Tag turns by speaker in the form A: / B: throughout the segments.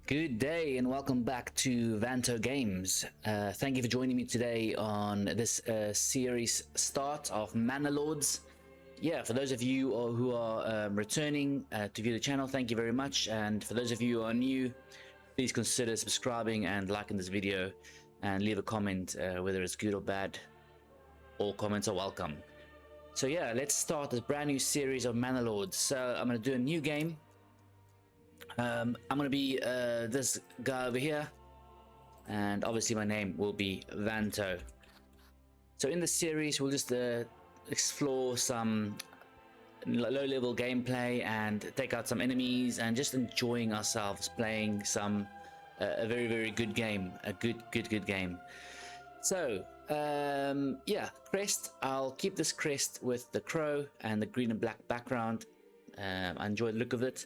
A: Good day and welcome back to Vanto Games. Thank you for joining me today on this series start of Manor Lords. Yeah, for those of you who are returning to view the channel, thank you very much. And for those of you who are new, please consider subscribing and liking this video and leave a comment, whether it's good or bad. All comments are welcome. So yeah, let's start this brand new series of Manor Lords. So I'm going to do a new game. I'm gonna be this guy over here, and obviously my name will be Vanto. So in this series we'll just explore some low-level gameplay and take out some enemies and just enjoying ourselves playing some a very good game, a good game. So yeah, crest, I'll keep this crest with the crow and the green and black background. I enjoy the look of it.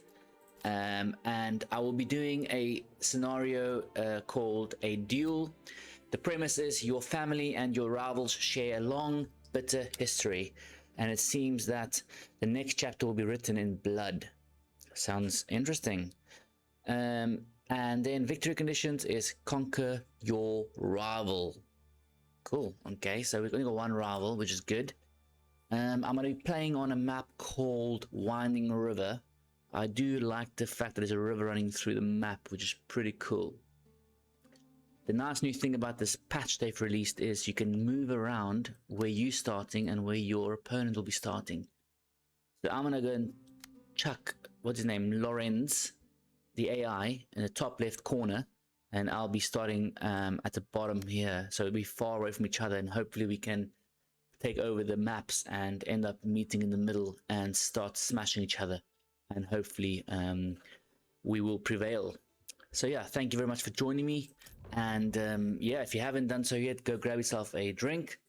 A: And I will be doing a scenario called a duel. The premise is your family and your rivals share a long, bitter history, and it seems that the next chapter will be written in blood. Sounds interesting. And then victory conditions is conquer your rival. Cool. Okay, so we've only got one rival, which is good. I'm going to be playing on a map called Winding River. I do like the fact that there's a river running through the map, which is pretty cool. The nice new thing about this patch they've released is you can move around where you're starting and where your opponent will be starting. So I'm gonna go and chuck, what's his name, Lorenz, the AI, in the top left corner, and I'll be starting at the bottom here, so it'll be far away from each other, and hopefully we can take over the maps and end up meeting in the middle and start smashing each other. And hopefully we will prevail. So yeah, thank you very much for joining me, and yeah, if you haven't done so yet, go grab yourself a drink,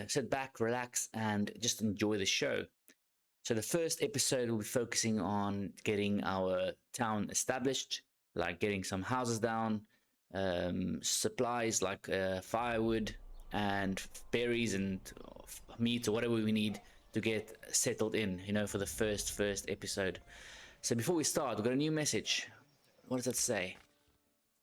A: sit back, relax, and just enjoy the show. So the first episode will be focusing on getting our town established, like getting some houses down, supplies like firewood and berries and meat or whatever we need to get settled in, you know, for the first episode. So before we start, we've got a new message. What does that say?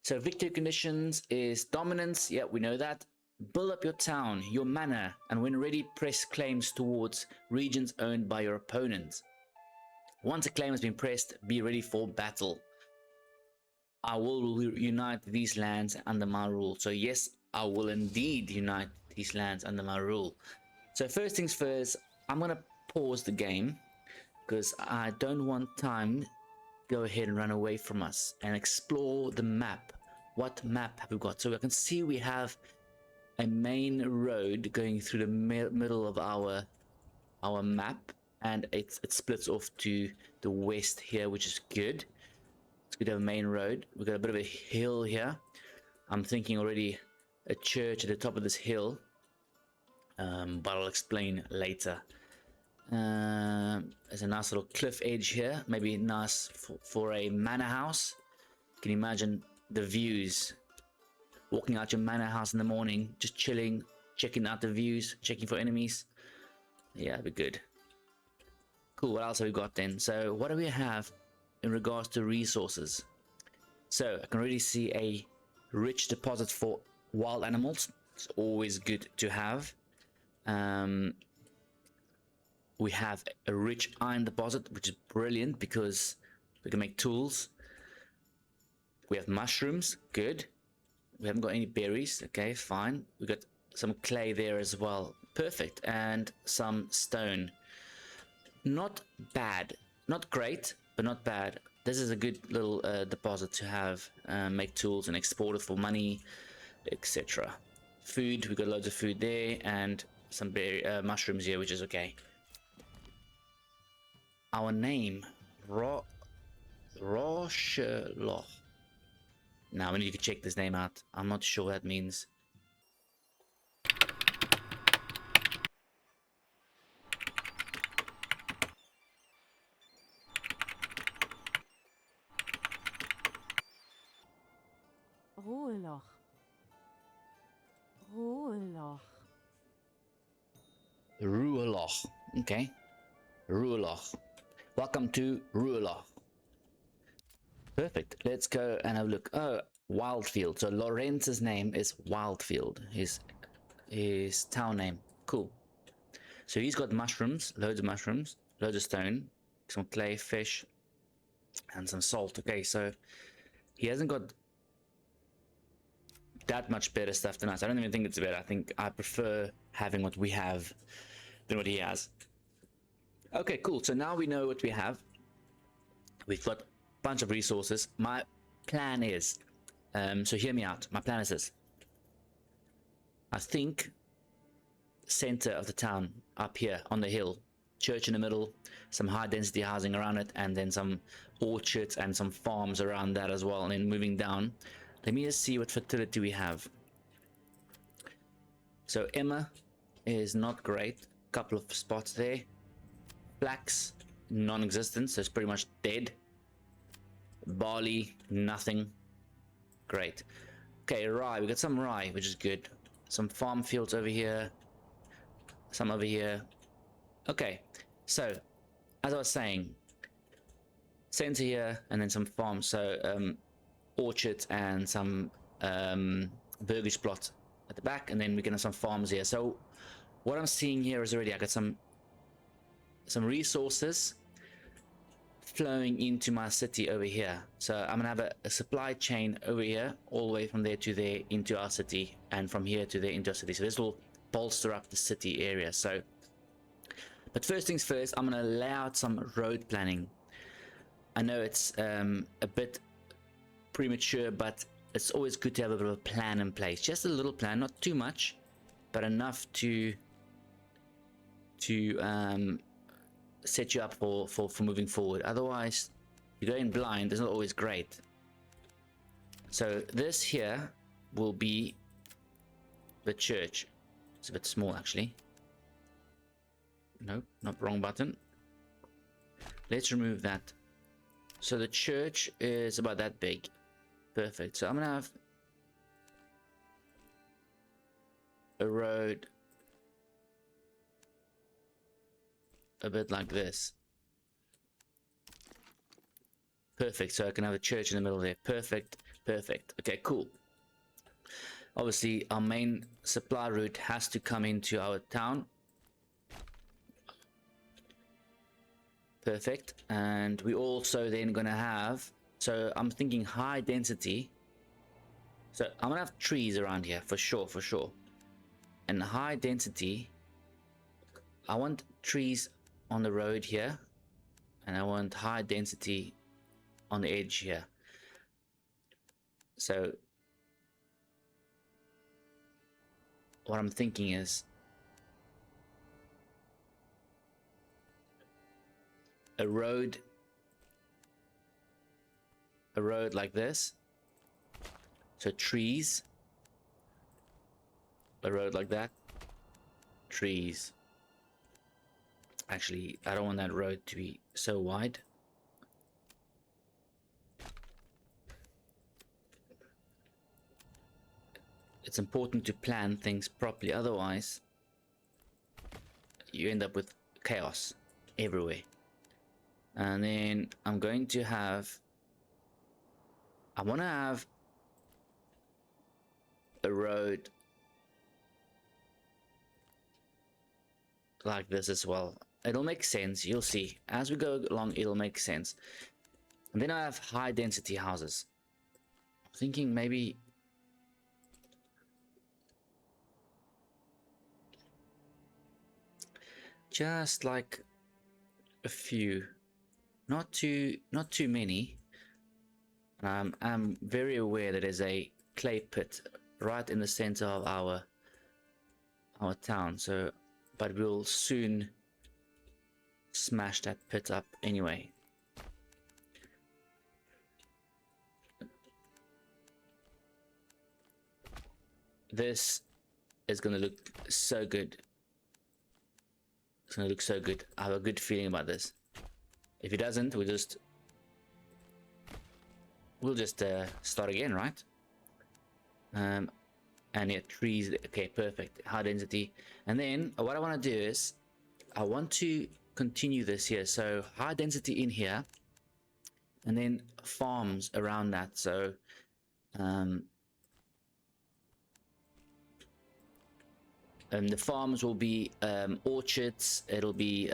A: So victory conditions is dominance. Yeah, we know that. Build up your town, your manor, and when ready, press claims towards regions owned by your opponent. Once a claim has been pressed, be ready for battle. I will unite these lands under my rule. So yes, I will indeed unite these lands under my rule. So first things first, I'm gonna pause the game because I don't want time to go ahead and run away from us and explore the map. What map have we got? So I can see we have a main road going through the middle of our map, and it splits off to the west here, which is good. It's good to have a main road. We've got a bit of a hill here. I'm thinking already a church at the top of this hill, but I'll explain later. There's a nice little cliff edge here, maybe nice for a manor house. You can imagine the views, walking out your manor house in the morning, just chilling, checking out the views, checking for enemies. Yeah, it'd be good. Cool, what else have we got then? So what do we have in regards to resources? So I can already see a rich deposit for wild animals. It's always good to have. We have a rich iron deposit, which is brilliant because we can make tools. We have mushrooms, good. We haven't got any berries, okay, fine. We got some clay there as well, perfect, and some stone. Not bad, not great, but not bad. This is a good little deposit to have, make tools and export it for money, etc. Food, we got loads of food there, and some berry mushrooms here, which is okay. Our name, Rosherloch. Now we need to check this name out. I'm not sure what that means.
B: Ruheloch. Ruheloch.
A: Ruheloch. Okay. Ruheloch. Welcome to Ruheloch. Perfect. Let's go and have a look. Oh, Wildfield. So Lorenz's name is Wildfield. His town name. Cool. So he's got mushrooms, loads of stone, some clay, fish, and some salt. Okay, so he hasn't got that much better stuff than us. I don't even think it's better. I think I prefer having what we have than what he has. Okay, cool. So now we know what we have. We've got a bunch of resources. My plan is, so hear me out. My plan is this. I think center of the town up here on the hill, church in the middle, some high density housing around it, and then some orchards and some farms around that as well. And then moving down, let me just see what fertility we have. So Emma is not great, couple of spots there. Flax, non-existent, so it's pretty much dead. Barley, nothing. Great. Okay, rye, we got some rye, which is good. Some farm fields over here, some over here. Okay, so as I was saying, center here and then some farms, so orchards and some burgage plots at the back, and then we're gonna have some farms here. So what I'm seeing here is already I got some resources flowing into my city over here. So I'm gonna have a supply chain over here, all the way from there to there into our city, and from here to there into our city. So this will bolster up the city area. So, but first things first, I'm gonna lay out some road planning. I know it's a bit premature, but it's always good to have a bit of a plan in place. Just a little plan, not too much, but enough to set you up for moving forward. Otherwise, if you're going blind, it's not always great. So this here will be the church. It's a bit small actually. Nope, not wrong button. Let's remove that. So the church is about that big. Perfect. So I'm gonna have a road a bit like this. Perfect. So I can have a church in the middle there. Perfect. Perfect. Okay, cool. Obviously, our main supply route has to come into our town. Perfect. And we also then gonna have, so I'm thinking high density. So I'm gonna have trees around here for sure, for sure. And high density, I want trees on the road here, and I want high density on the edge here. So what I'm thinking is a road like this. So trees, a road like that, trees. Actually, I don't want that road to be so wide. It's important to plan things properly, otherwise you end up with chaos everywhere. And then I'm going to have, I want to have a road like this as well. It'll make sense, you'll see. As we go along, it'll make sense. And then I have high density houses. I'm thinking maybe just like a few, not too many. I'm very aware that there's a clay pit right in the center of our town, so but we'll soon smash that pit up anyway. This is gonna look so good. It's gonna look so good. I have a good feeling about this. If it doesn't, we'll just start again, right? And yeah, trees. Okay, perfect. High density. And then what I want to do is I want to continue this here. So high density in here, and then farms around that. So the farms will be orchards. It'll be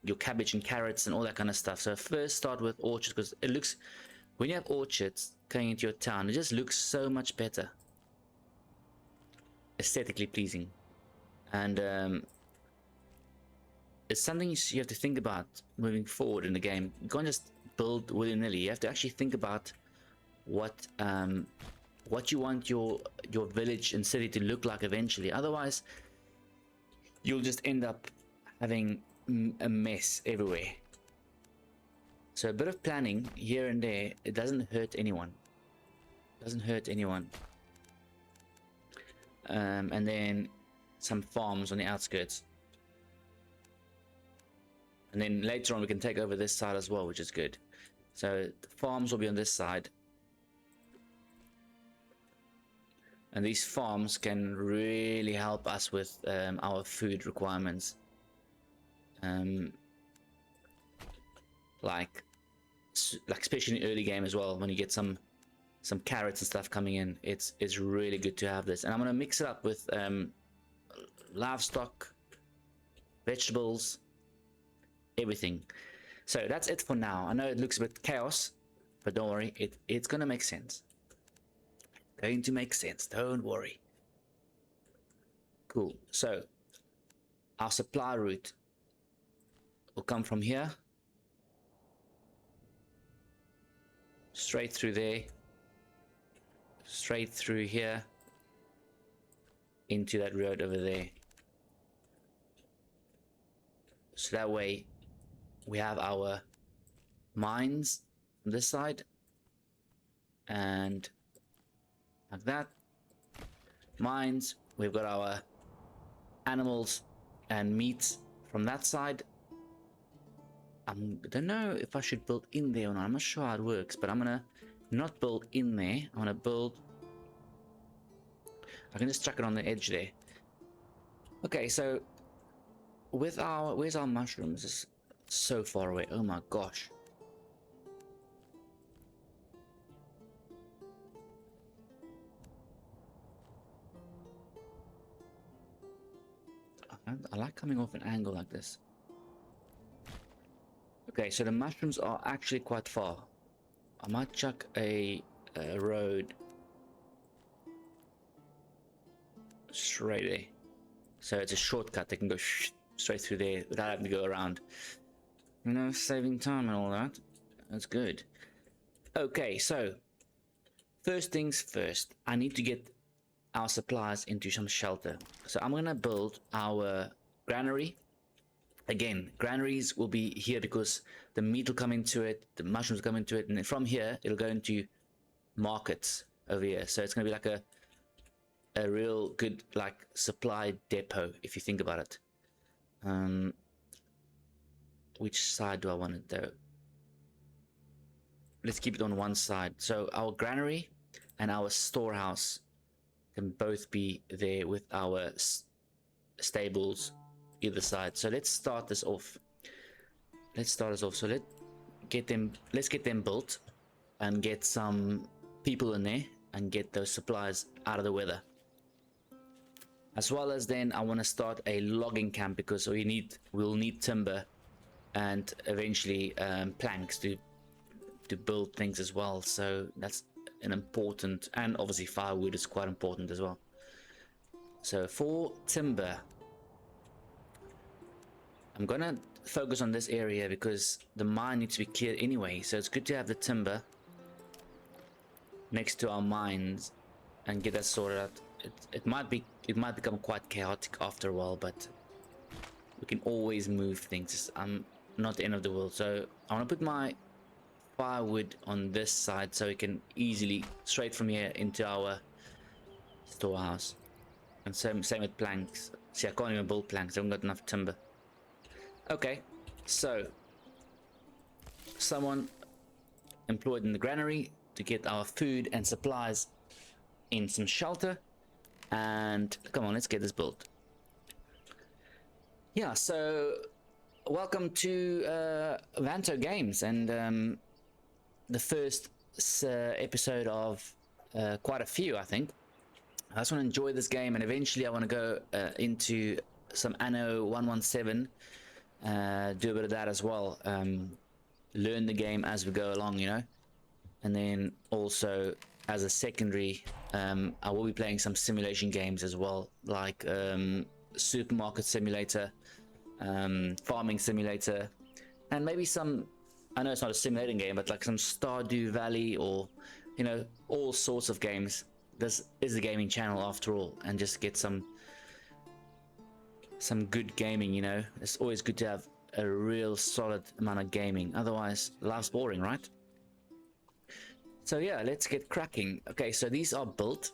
A: your cabbage and carrots and all that kind of stuff. So first start with orchards, because it looks, when you have orchards going into your town, it just looks so much better, aesthetically pleasing. And it's something you have to think about moving forward in the game. You can't just build willy-nilly. You have to actually think about what you want your village and city to look like eventually. Otherwise, you'll just end up having a mess everywhere. So a bit of planning here and there, it doesn't hurt anyone. It doesn't hurt anyone. And then some farms on the outskirts. And then later on we can take over this side as well, which is good. So the farms will be on this side. And these farms can really help us with our food requirements. Like especially in the early game as well, when you get some carrots and stuff coming in, it's really good to have this. And I'm gonna mix it up with livestock, vegetables, everything. So that's it for now. I know it looks a bit chaos, but don't worry, it's gonna make sense. Going to make sense, don't worry. Cool. So our supply route will come from here straight through there, straight through here into that road over there. So that way we have our mines on this side, and like that, mines, we've got our animals and meats from that side. I don't know if I should build in there or not. I'm not sure how it works, but I'm gonna not build in there. I'm gonna build, I can just chuck it on the edge there. Okay, so with our, where's our mushrooms? It's so far away. Oh my gosh. I like coming off an angle like this. Okay, so the mushrooms are actually quite far. I might chuck a road straight there. So it's a shortcut. They can go straight through there without having to go around. You know, saving time and all that. That's good. Okay, so first things first. I need to get our supplies into some shelter. So I'm gonna build our granary. Again, granaries will be here because the meat will come into it, the mushrooms will come into it, and then from here it'll go into markets over here. So it's gonna be like a real good like supply depot if you think about it. Which side do I want it though? Let's keep it on one side. So our granary and our storehouse can both be there with our stables either side. So let's start this off. So let's get them built and get some people in there and get those supplies out of the weather. As well as then I want to start a logging camp, because we'll need timber and eventually planks to build things as well. So that's an important, and obviously firewood is quite important as well. So for timber, I'm gonna focus on this area because the mine needs to be cleared anyway, so it's good to have the timber next to our mines and get that sorted out. It might become quite chaotic after a while, but we can always move things. I'm not the end of the world. So I want to put my firewood on this side so we can easily straight from here into our storehouse. And same with planks. See, I can't even build planks. I haven't got enough timber. Okay, so someone employed in the granary to get our food and supplies in some shelter. And come on, let's get this built. Yeah, so welcome to Vanto Games, and the first episode of quite a few, I think. I just want to enjoy this game, and eventually I want to go into some Anno 117, do a bit of that as well, learn the game as we go along, you know. And then also as a secondary, I will be playing some simulation games as well, like supermarket simulator, farming simulator, and maybe some, I know it's not a simulating game, but like some Stardew Valley, or you know, all sorts of games. This is a gaming channel after all, and just get some good gaming, you know. It's always good to have a real solid amount of gaming, otherwise life's boring, right? So yeah, let's get cracking. Okay, so these are built.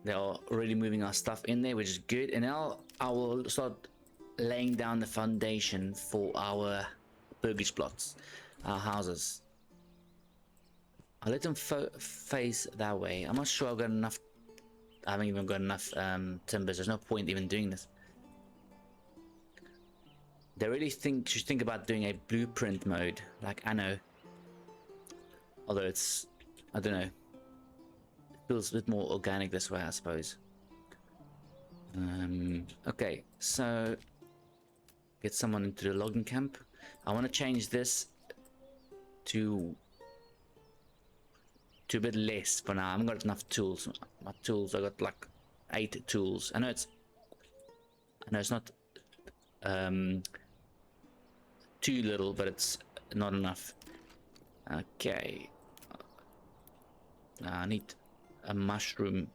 A: They are already moving our stuff in there, which is good. And now I will start laying down the foundation for our burgage plots, our houses. I'll let them face that way. I'm not sure I've got enough. I haven't even got enough timbers. There's no point even doing this. They really should think about doing a blueprint mode like Anno. Although it's, I don't know, it feels a bit more organic this way, I suppose. Okay, so get someone into the logging camp. I want to change this to a bit less for now. I haven't got enough tools. My tools, I got like 8 tools. I know it's not too little, but it's not enough. Okay. I need a mushroom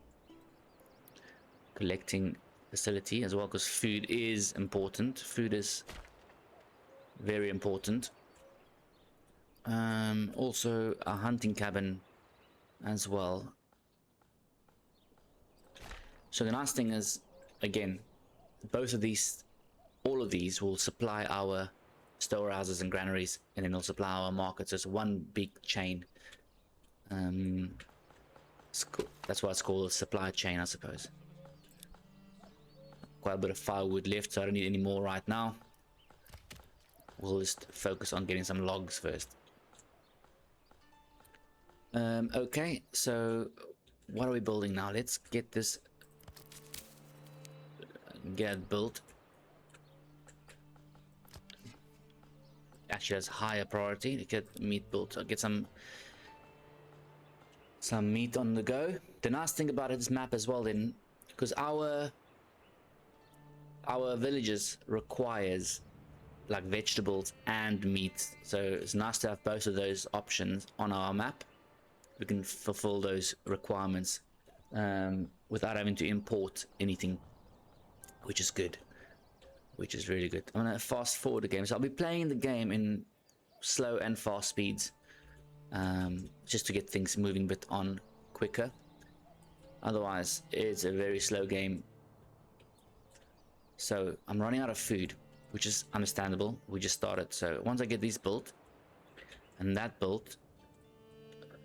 A: collecting facility as well, because food is important. Food is very important. Also a hunting cabin as well. So the nice thing is, again, all of these will supply our storehouses and granaries, and then they'll supply our markets. It's one big chain. That's why it's called a supply chain, I suppose. Quite a bit of firewood left, so I don't need any more right now. We'll just focus on getting some logs first. Okay, so what are we building now? Let's get this built. Actually, that's higher priority to get meat built. I'll get some meat on the go. The nice thing about this map as well, then, because our villages requires like vegetables and meat, so it's nice to have both of those options on our map. We can fulfill those requirements without having to import anything, which is good, which is really good. I'm gonna fast forward the game, so I'll be playing the game in slow and fast speeds, just to get things moving a bit on quicker. Otherwise it's a very slow game. So I'm running out of food, which is understandable. We just started, so once I get these built and that built,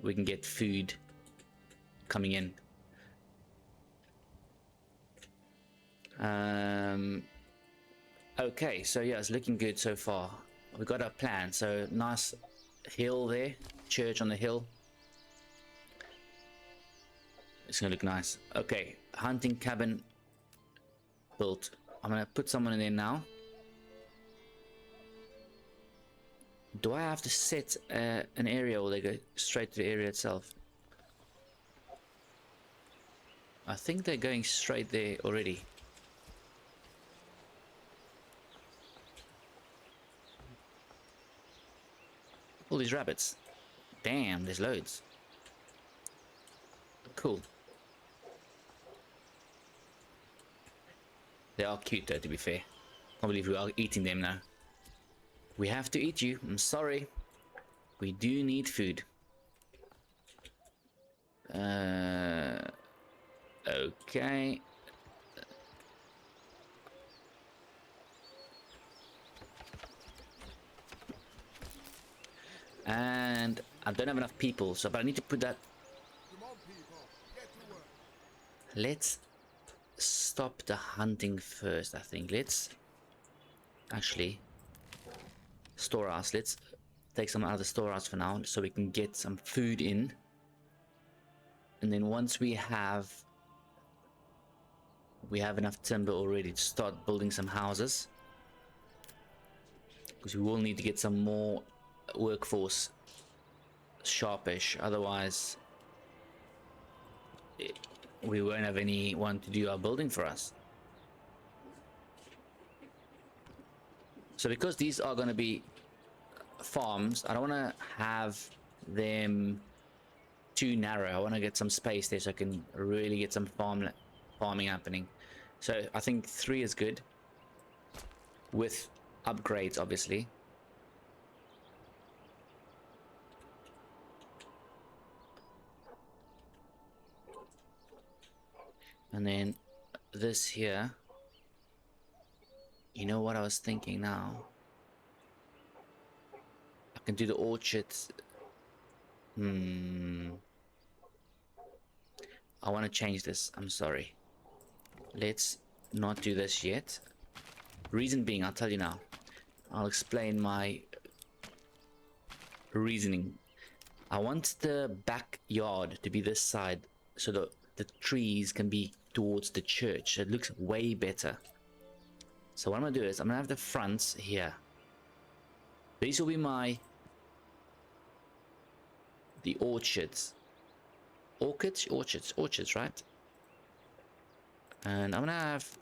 A: we can get food coming in. Okay, so yeah, it's looking good so far. We got our plan. So nice hill there, church on the hill. It's gonna look nice. Okay, hunting cabin built. I'm gonna put someone in there now. Do I have to set an area, or they go straight to the area itself? I think they're going straight there already. All these rabbits. Damn, there's loads. Cool. They are cute though, to be fair. I believe we are eating them now. We have to eat you. I'm sorry. We do need food. Okay. And I don't have enough people, so but I need to put that. Let's stop the hunting first, I think. Let's actually storehouse. Let's take some out of the storehouse for now, so we can get some food in. And then once we have enough timber already to start building some houses, because we will need to get some more workforce sharpish, otherwise we won't have anyone to do our building for us. So because these are going to be farms, I don't want to have them too narrow. I want to get some space there so I can really get some farming happening. So I think 3 is good, with upgrades obviously. And then this here, you know what I was thinking now? I can do the orchards. I want to change this. I'm sorry. Let's not do this yet. Reason being, I'll tell you now. I'll explain my reasoning. I want the backyard to be this side, so that the trees can be towards the church. It looks way better. So what I'm gonna do is I'm gonna have the fronts here. These will be the orchards. Orchards, right? And I'm gonna have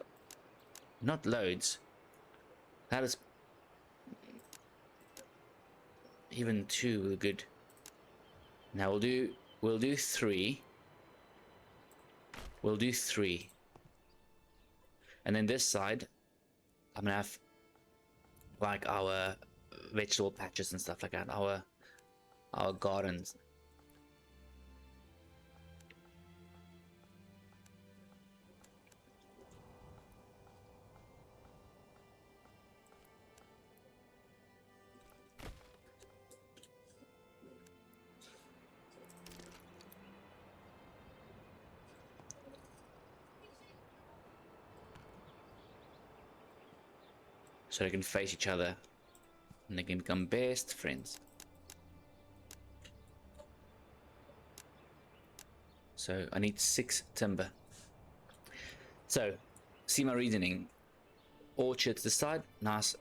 A: not loads. That is even 2 good. Now we'll do 3. We'll do 3. And then this side, I'm gonna have like our vegetable patches and stuff like that. Our gardens. So they can face each other and they can become best friends. So I need 6 timber. So see my reasoning. Orchards this side, nice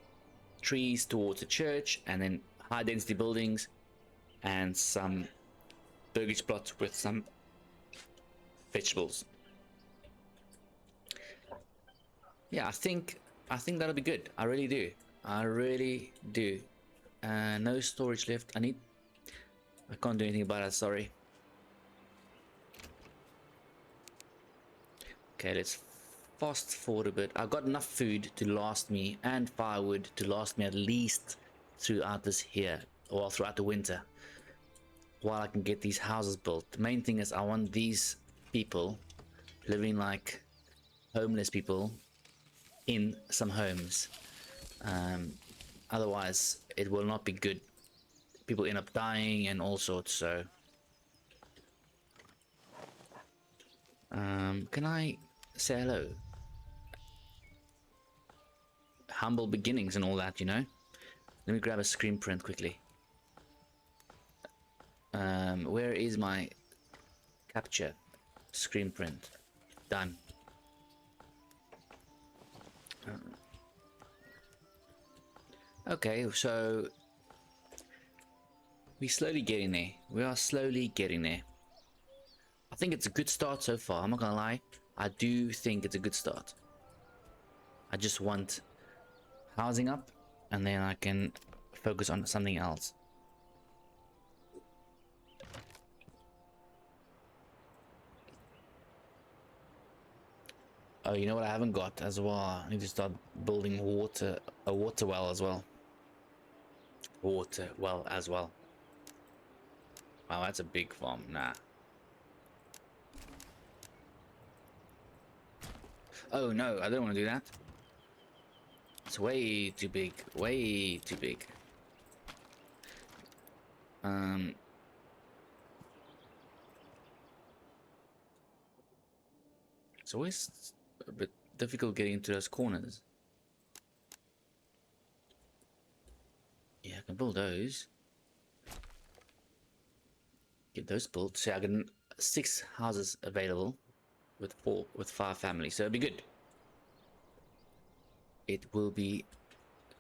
A: trees towards the church, and then high density buildings and some burgage plots with some vegetables. Yeah, I think that'll be good. I really do. No storage left. I can't do anything about it, sorry. Okay, let's fast forward a bit. I've got enough food to last me, and firewood to last me at least throughout this here, or throughout the winter, while I can get these houses built. The main thing is I want these people living like homeless people in some homes. Otherwise it will not be good. People end up dying and all sorts. So can I say hello? Humble beginnings and all that, you know. Let me grab a screen print quickly. Where is my capture screen print? Done. Okay, so we're slowly getting there. We are slowly getting there. I think it's a good start so far. I'm not gonna lie. I do think it's a good start. I just want housing up, and then I can focus on something else. Oh, you know what I haven't got as well? I need to start building a water well as well. Wow, that's a big farm. Nah. Oh no, I don't want to do that. It's way too big. Way too big. It's always a bit difficult getting into those corners. Yeah, I can build those. get those built. So I got 6 houses available with 5 families. So it'll be good. It will be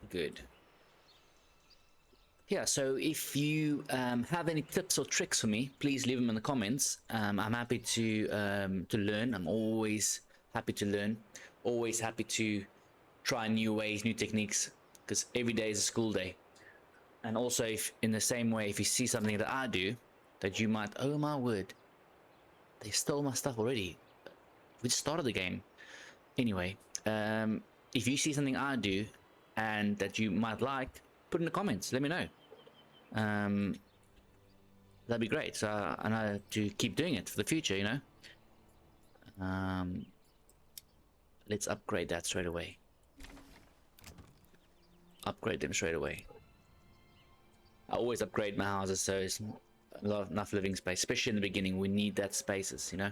A: good. Yeah, so if you have any tips or tricks for me, please leave them in the comments. I'm happy to learn. I'm always happy to learn. Always happy to try new ways, new techniques, because every day is a school day. And also, if in the same way, if you see something that I do, that you might, oh my word, they stole my stuff already. We just started the game. Anyway, if you see something I do and that you might like, put in the comments. Let me know. That'd be great. So I know to keep doing it for the future, you know. Let's upgrade that straight away. Upgrade them straight away. I always upgrade my houses so it's enough living space, especially in the beginning. We need that spaces, you know.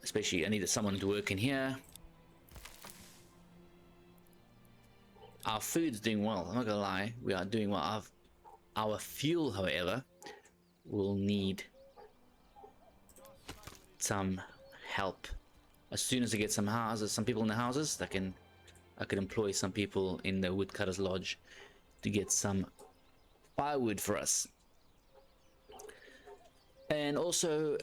A: Especially I need someone to work in here. Our food's doing well. I'm not gonna lie, we are doing well. Our fuel, however, will need some help. As soon as I get some houses, some people in the houses, I can employ some people in the woodcutters lodge to get some firewood for us. And also,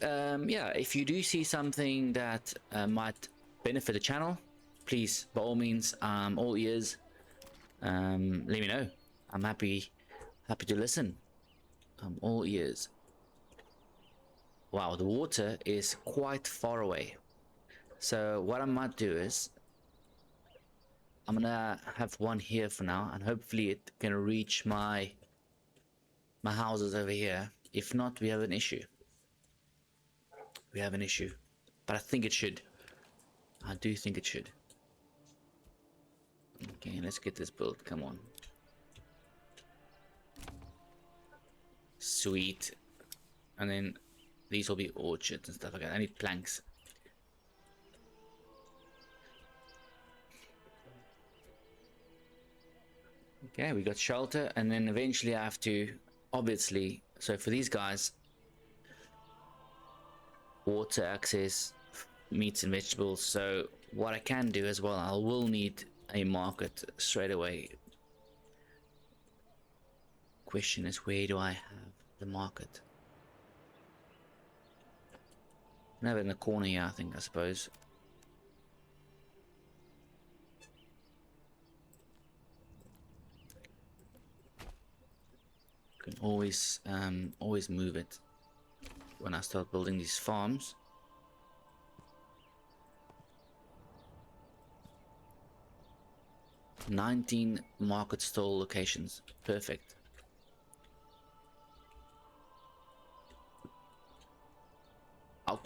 A: yeah, if you do see something that might benefit the channel, please, by all means, all ears. Let me know. I'm happy to listen. I'm all ears. Wow, the water is quite far away. So what I might do is I'm gonna have one here for now, and hopefully it can reach my houses over here. If not, we have an issue. We have an issue, but I think it should. I do think it should. Okay, let's get this built. Come on. Sweet. And then these will be orchards and stuff like that. I need planks. Okay, we got shelter, and then eventually I have to, obviously, so for these guys, water access, meats and vegetables. So what I can do as well, I will need a market straight away. Question is, where do I have the market? I have it in the corner here, I think, I suppose. Can always move it when I start building these farms. "19 market stall locations." Perfect.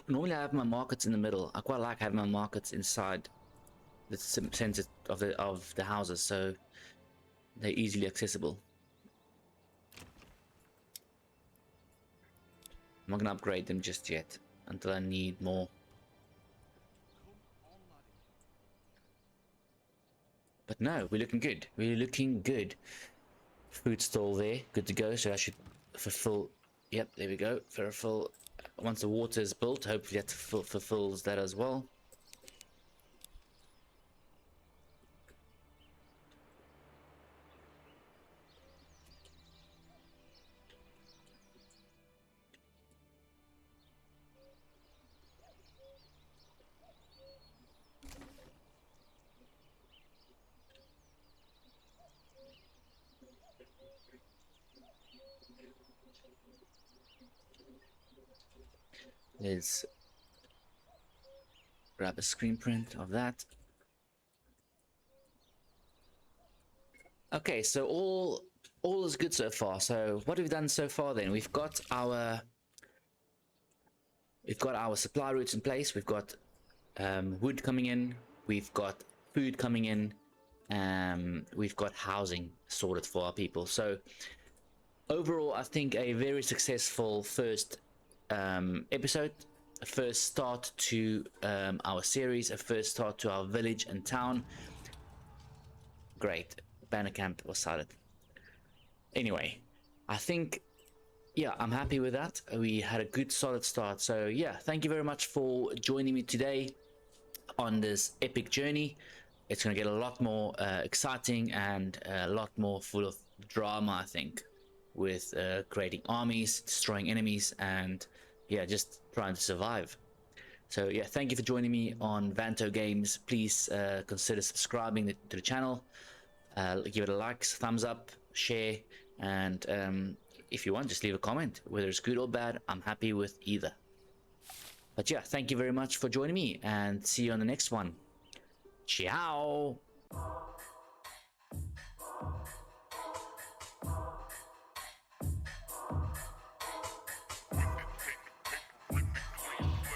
A: Normally I have my markets in the middle. I quite like having my markets inside the center of the houses, so they're easily accessible. I'm not gonna upgrade them just yet until I need more. But no, we're looking good. We're looking good. Food stall there, good to go. So I should fulfill. Yep, there we go. Fulfill. Once the water is built, hopefully that fulfills that as well. Let's grab a screen print of that. Okay, so all is good so far. So what have we done so far then? We've got our supply routes in place. We've got wood coming in. We've got food coming in. We've got housing sorted for our people. So overall, I think a very successful first episode, a first start to our series, a first start to our village and town. Great. Banner camp was started. Anyway, I think yeah, I'm happy with that. We had a good solid start. So yeah, thank you very much for joining me today on this epic journey. It's going to get a lot more exciting and a lot more full of drama, I think, with creating armies, destroying enemies, and yeah, just trying to survive. So yeah, thank you for joining me on Vanto Games. Please consider subscribing to the channel. Give it a like, thumbs up, share, and if you want, just leave a comment. Whether it's good or bad, I'm happy with either. But yeah, thank you very much for joining me, and see you on the next one. Ciao!